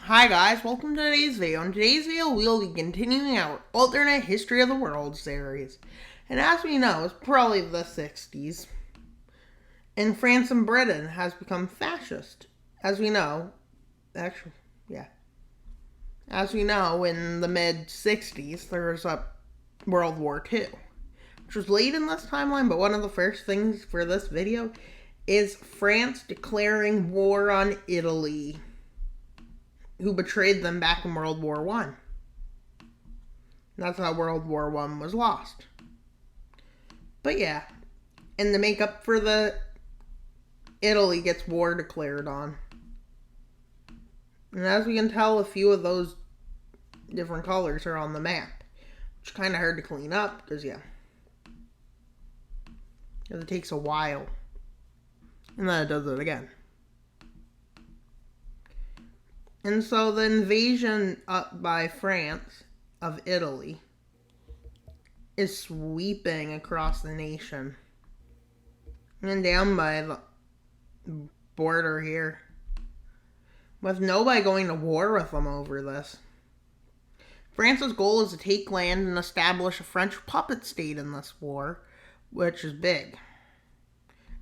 Hi guys, welcome to today's video. In today's video, we'll be continuing our alternate history of the world series. And as we know, it's probably the 60s. And France and Britain has become fascist. As we know, As we know, in the mid-60s, there was a World War II. Which was late in this timeline, but one of the first things for this video is France declaring war on Italy, who betrayed them back in World War I. That's how World War I was lost. But yeah, and to make up for Italy gets war declared on. And as we can tell, a few of those different colors are on the map, which is kind of hard to clean up, because it takes a while. And then it does it again. And so the invasion up by France of Italy is sweeping across the nation. And down by the border here, with nobody going to war with them over this. France's goal is to take land and establish a French puppet state in this war, which is big,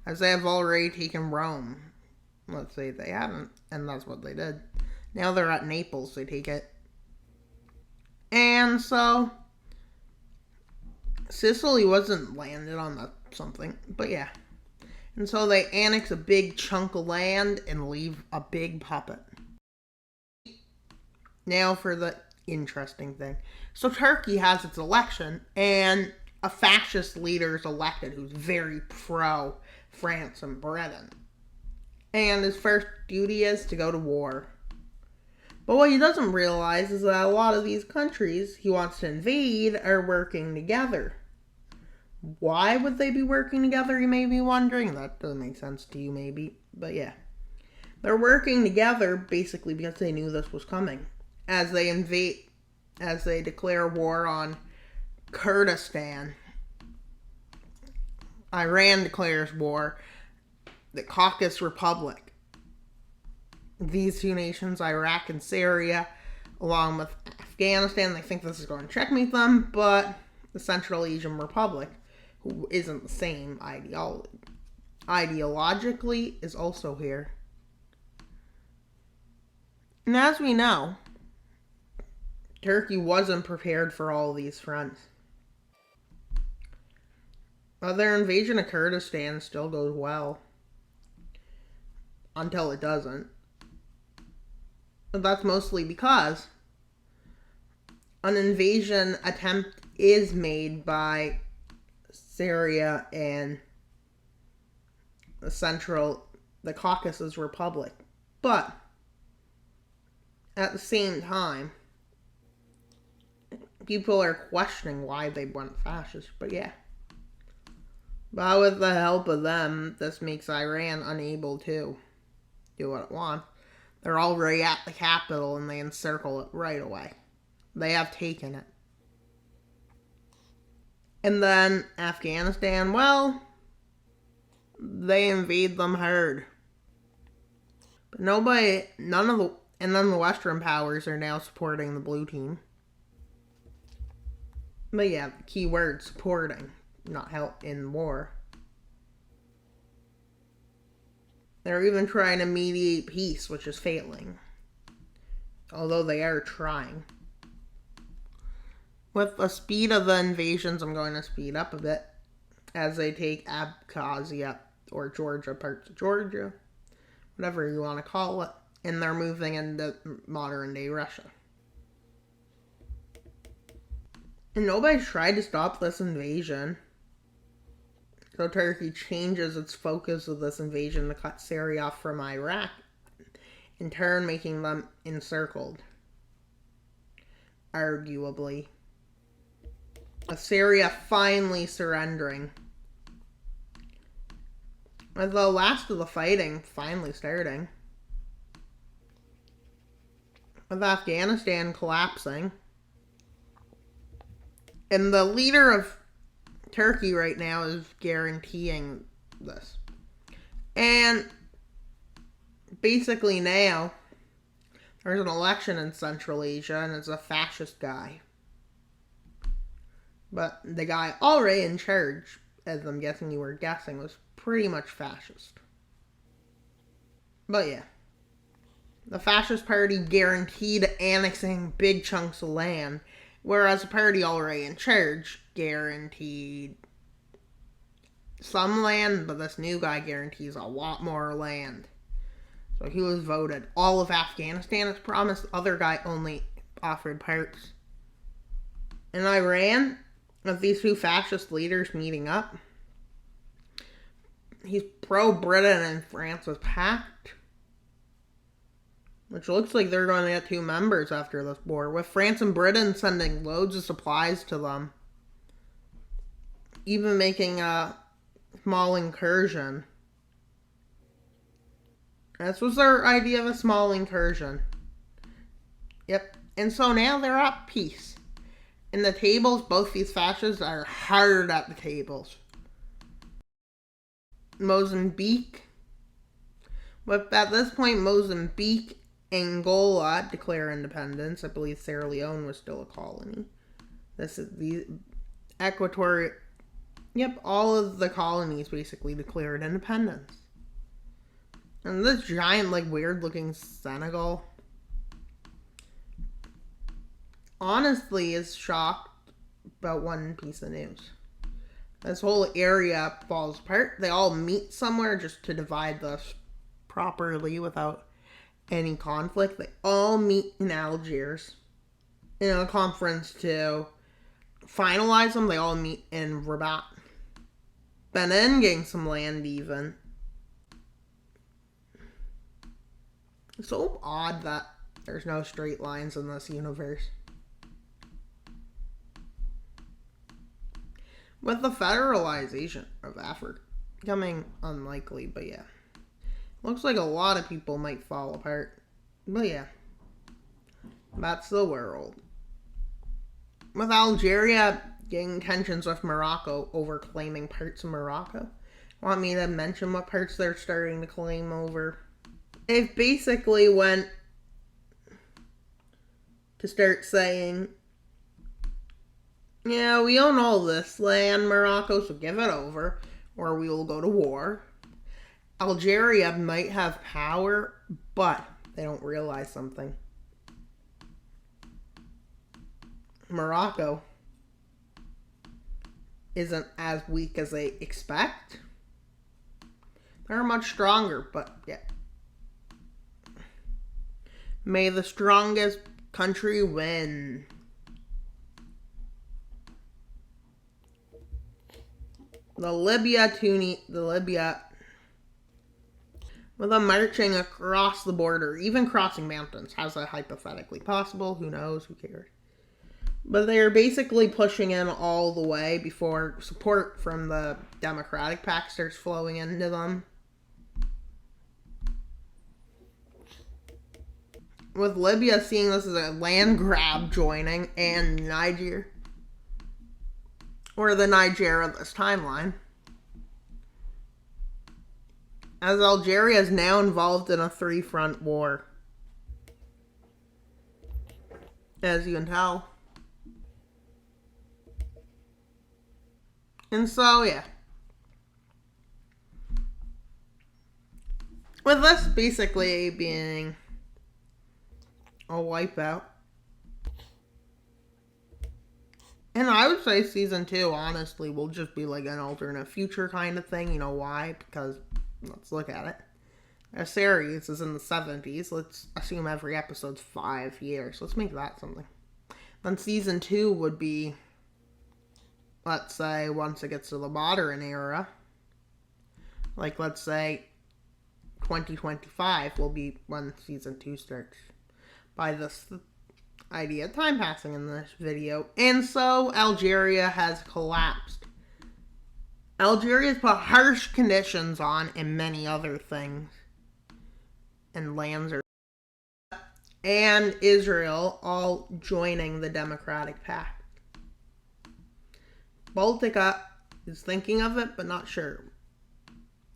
as they have already taken Rome. Let's say they haven't, and that's what they did. Now they're at Naples, they take it. And so, Sicily wasn't landed on something, but yeah. And so they annex a big chunk of land and leave a big puppet. Now for the interesting thing. So Turkey has its election, and a fascist leader is elected who's very pro-France and Britain. And his first duty is to go to war. But what he doesn't realize is that a lot of these countries he wants to invade are working together. Why would they be working together, you may be wondering? That doesn't make sense to you, maybe. But yeah. They're working together basically because they knew this was coming. As they declare war on Kurdistan. Iran declares war. The Caucasus Republic. These two nations, Iraq and Syria, along with Afghanistan, they think this is going to checkmate them, but the Central Asian Republic, who isn't the same ideologically, is also here. And as we know, Turkey wasn't prepared for all these fronts. But their invasion of Kurdistan still goes well. Until it doesn't. But that's mostly because an invasion attempt is made by Syria and the Caucasus Republic. But at the same time, people are questioning why they went fascist. But yeah. But with the help of them, this makes Iran unable to do what it wants. They're already at the capital and they encircle it right away. They have taken it. And then Afghanistan, well, they invade them hard. But and then the Western powers are now supporting the blue team. But yeah, the key word, supporting, not help in war. They're even trying to mediate peace, which is failing. Although they are trying. With the speed of the invasions, I'm going to speed up a bit. As they take Abkhazia, or Georgia, parts of Georgia. Whatever you want to call it. And they're moving into modern day Russia. And nobody tried to stop this invasion. So Turkey changes its focus of this invasion to cut Syria off from Iraq, in turn making them encircled. Arguably. Syria finally surrendering. With the last of the fighting finally starting. With Afghanistan collapsing. And the leader of Turkey right now is guaranteeing this. And basically now, There's an election in Central Asia, and it's a fascist guy. But the guy already in charge, as I'm guessing you were guessing, was pretty much fascist. But yeah. The fascist party guaranteed annexing big chunks of land, whereas the party already in charge guaranteed some land, but this new guy guarantees a lot more land. So he was voted all of Afghanistan as promised. The other guy only offered parts. In Iran, with these two fascist leaders meeting up, he's pro-Britain and France's pact, which looks like they're going to get 2 members after this war, with France and Britain sending loads of supplies to them, even making a small incursion. This was their idea of a small incursion. Yep. And so now they're at peace. In the tables, both these fascists are hard at the tables. Mozambique. But at this point, Mozambique, Angola declare independence. I believe Sierra Leone was still a colony. This is the Equatorial. Yep, all of the colonies basically declared independence. And this giant, weird-looking Senegal, honestly, is shocked about one piece of news. This whole area falls apart. They all meet somewhere just to divide this properly without any conflict. They all meet in Algiers in a conference to finalize them. They all meet in Rabat. Benin gained some land even. It's so odd that there's no straight lines in this universe. With the federalization of Africa becoming unlikely, but yeah. Looks like a lot of people might fall apart. But yeah. That's the world. With Algeria getting tensions with Morocco over claiming parts of Morocco. Want me to mention what parts they're starting to claim over? They've basically went to start saying, yeah, we own all this land, Morocco, so give it over, or we will go to war. Algeria might have power, but they don't realize something. Morocco isn't as weak as they expect. They're much stronger, but yeah. May the strongest country win. The Libya, with them marching across the border, even crossing mountains. How's that hypothetically possible? Who knows? Who cares? But they're basically pushing in all the way before support from the Democratic pact starts flowing into them. With Libya seeing this as a land grab joining, and Niger, or the Niger of this timeline, as Algeria is now involved in a 3-front war. As you can tell. And so, yeah. With this basically being a wipeout. And I would say season 2, honestly, will just be like an alternate future kind of thing. You know why? Because, let's look at it. A series is in the 70s. Let's assume every episode's 5 years. Let's make that something. Then season 2 would be, let's say, once it gets to the modern era. Like, let's say 2025 will be when season 2 starts. By this idea of time passing in this video. And so Algeria has collapsed. Algeria's put harsh conditions on and many other things. And lands are... And Israel all joining the Democratic Pact. Baltica is thinking of it, but not sure.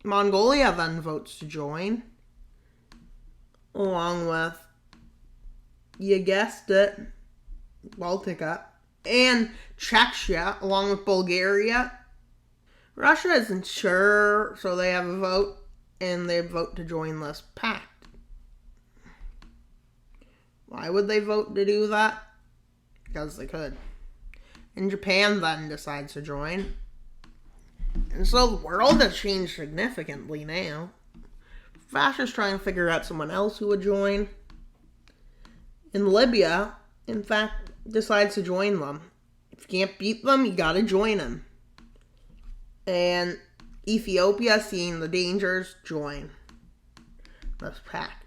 Mongolia then votes to join. Along with you guessed it, Baltica, and Czechia, along with Bulgaria. Russia isn't sure, so they have a vote, and they vote to join this pact. Why would they vote to do that? Because they could. And Japan then decides to join. And so the world has changed significantly now. Fascists trying to figure out someone else who would join. And Libya, in fact, decides to join them. If you can't beat them, you gotta join them. And Ethiopia, seeing the dangers, join this pact.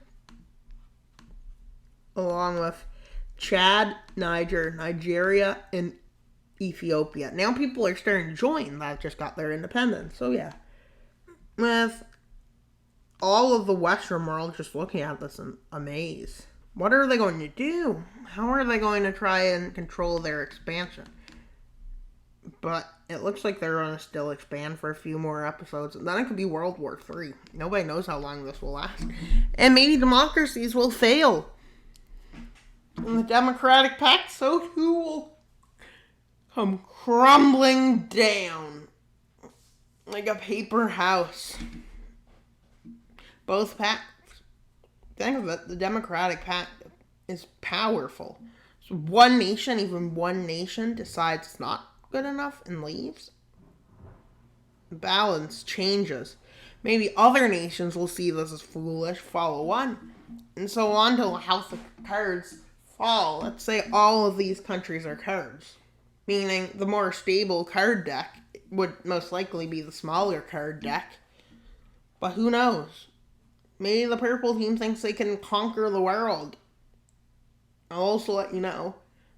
Along with Chad, Nigeria, and Ethiopia. Now people are starting to join that just got their independence. So yeah. With all of the Western world just looking at this in amaze. What are they going to do? How are they going to try and control their expansion? But it looks like they're going to still expand for a few more episodes. And then it could be World War III. Nobody knows how long this will last. And maybe democracies will fail. And the Democratic Pact, so too, will come crumbling down like a paper house. Both pacts. Think of it, the Democratic Pact is powerful. So one nation, even one nation, decides it's not good enough and leaves. The balance changes. Maybe other nations will see this as foolish, follow on, and so on till the house of cards fall. Let's say all of these countries are cards, meaning the more stable card deck would most likely be the smaller card deck. But who knows? Maybe the purple team thinks they can conquer the world. I'll also let you know,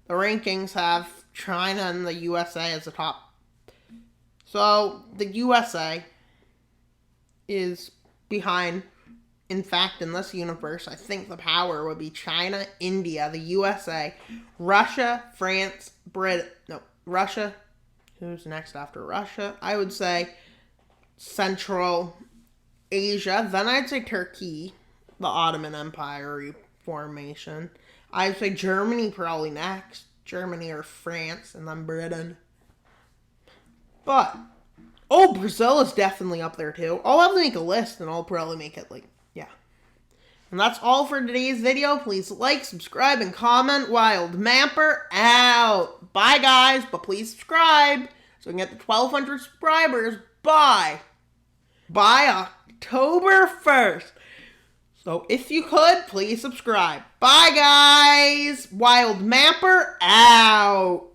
the rankings have China and the USA as the top. So, the USA is behind. In fact, in this universe, I think the power would be China, India, the USA, Russia, France, Russia. Who's next after Russia? I would say Central Asia. Then I'd say Turkey, the Ottoman Empire reformation. I'd say Germany probably next. Germany or France, and then Britain. But, Brazil is definitely up there too. I'll have to make a list, and I'll probably make it yeah. And that's all for today's video. Please like, subscribe, and comment. Wild Mapper out. Bye, guys, but please subscribe so we can get to 1,200 subscribers by October 1st. So if you could, please subscribe. Bye, guys. Wild Mapper out.